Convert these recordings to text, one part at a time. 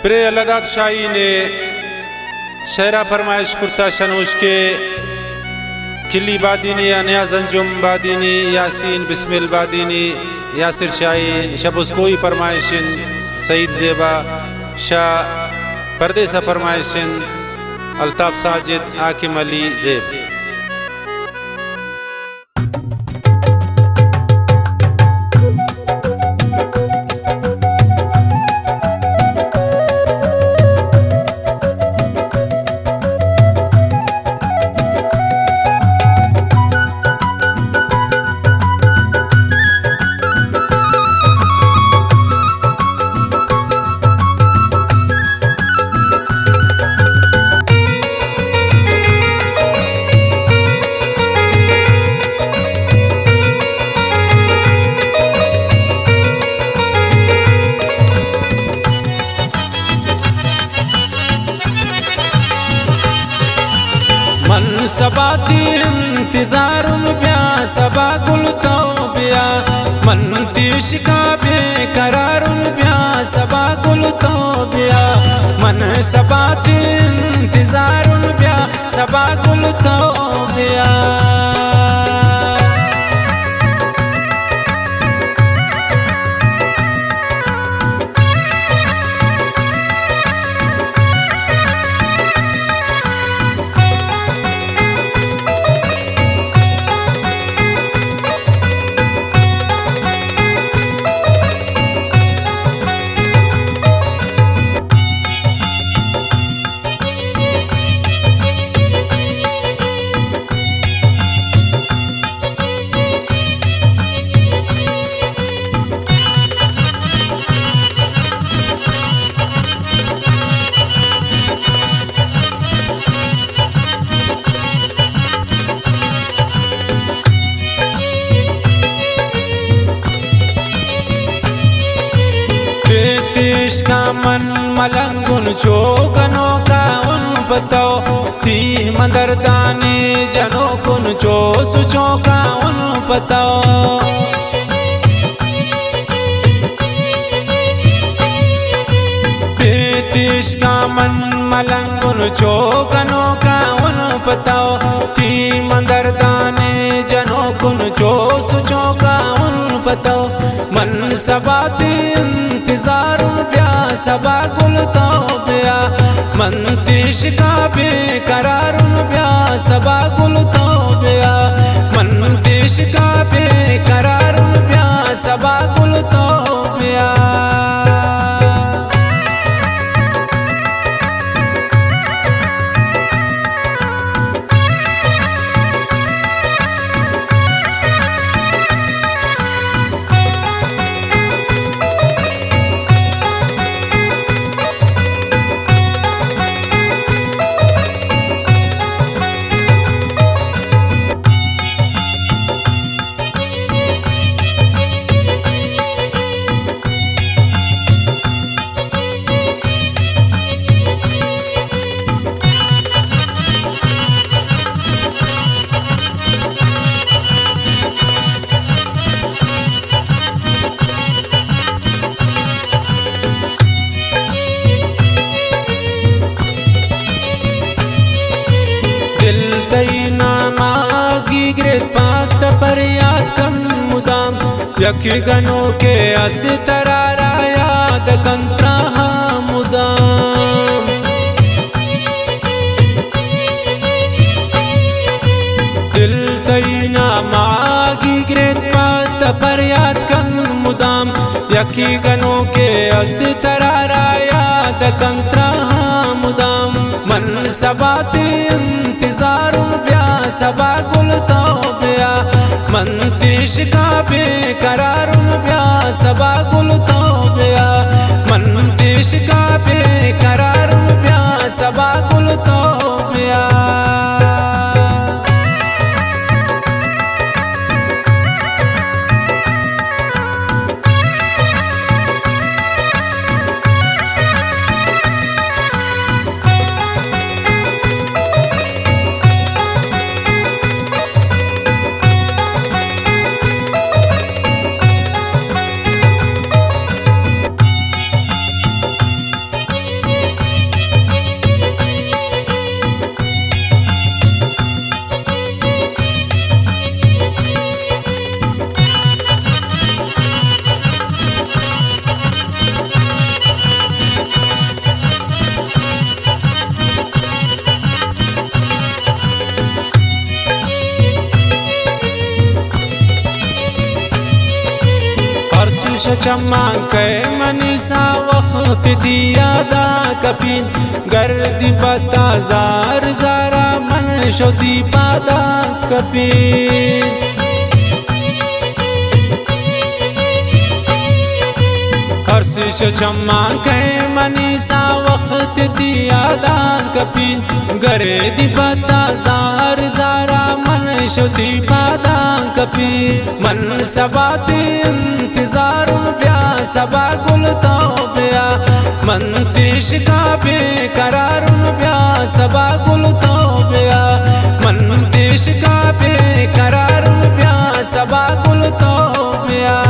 Pray लदात शाही ने शहरा फरमाइश कुर्ता शनोश के किली बादीनी या नियाज अंजुम बादीनी यासीन बिस्मिल बादीनी यासिर शाहीन शबुस कोई फरमाइशिन सईद ज़ेबा शाह परदेसा फरमाइशिन अल्ताफ साजिद हाकिम अली ज़ेब। मन सबा ती इंतजार ब्या सबा गुल तो ब्या मन तीशिका बेकरार ब्या सबा गुल तो ब्या मन सबा ती इंतजार ब्या सबा गुल तो ब्या। का मन मलंगुन चोगनो का उन बताओ ती मदरदाने जनो कुन चो सुचो का उन बताओ। बेतिश का मन मलंगुन चोगनो का उन बताओ ती मदरदाने जनो कुन चो सुचो का उन बताओ। मन सबा ती इंतजार ब्या सबा गुल तो ब्या मन तीशिका बेकरार ब्या सबा गुल तो ब्या मन तीशिका बेकरार ब्या सबा गुल तो ब्या। दिल तैना मागी ग्रेत पात पर याद कन मुदाम यकी गनो के अस्ति तरारा याद कंत्रा मुदाम। दिल तैना मागी ग्रेत पात पर याद कन मुदाम यकी गनो के अस्ति तरारा याद कंत्रा मुदाम। मन सबा ती इंतजार ब्या सबा गुल तो ब्या मन तीशिका बेकरार ब्या सबा गुल तो ब्या मन तीशिका बेकरार ब्या सबा गुल तो ब्या। चम्मा के मनीसा वक्त दिया दा कपिन गर्दी बता जार जारा मन शोदी पादा कपिन हर्ष चम्मा के मनीसा वक्त दिया दा कपिन गरे दी बता जार जारा मन शोदी पादा कपिन मन सबाते इंतजार ब्या सबा गुल तो ब्या मन देश का बेकरार ब्या सबा गुल तो ब्या मन देश का बेकरार ब्या सबा गुल तो ब्या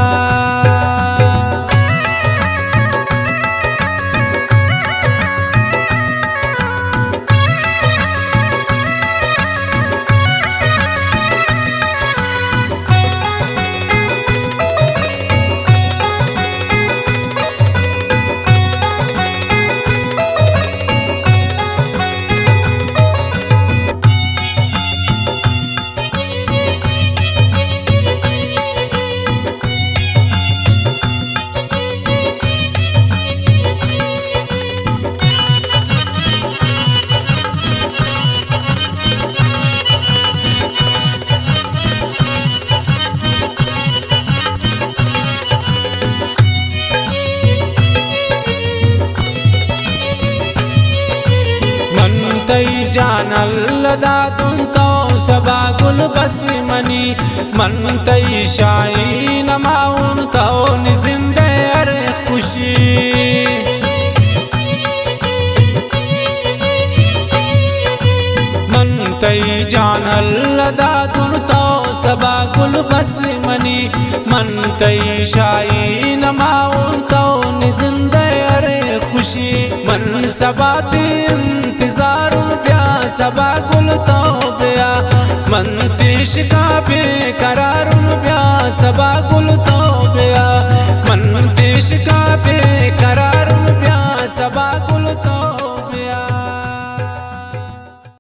जान अल्लदा तुम तो सबा गुल बस मनी मन तई शाही नमाउन तो निजिंदे अरे खुशी मन तई जान अल्लदा तुम तो सबा गुल बस मनी मन तई शाही नमाउन तो निजिंदे अरे खुशी मन सबाते इंतजार ब्या सबा गुल तो ब्या मन देश का बेकरार ब्या सबा गुल तो ब्या मन देश का बेकरार ब्या सबा गुल तो ब्या।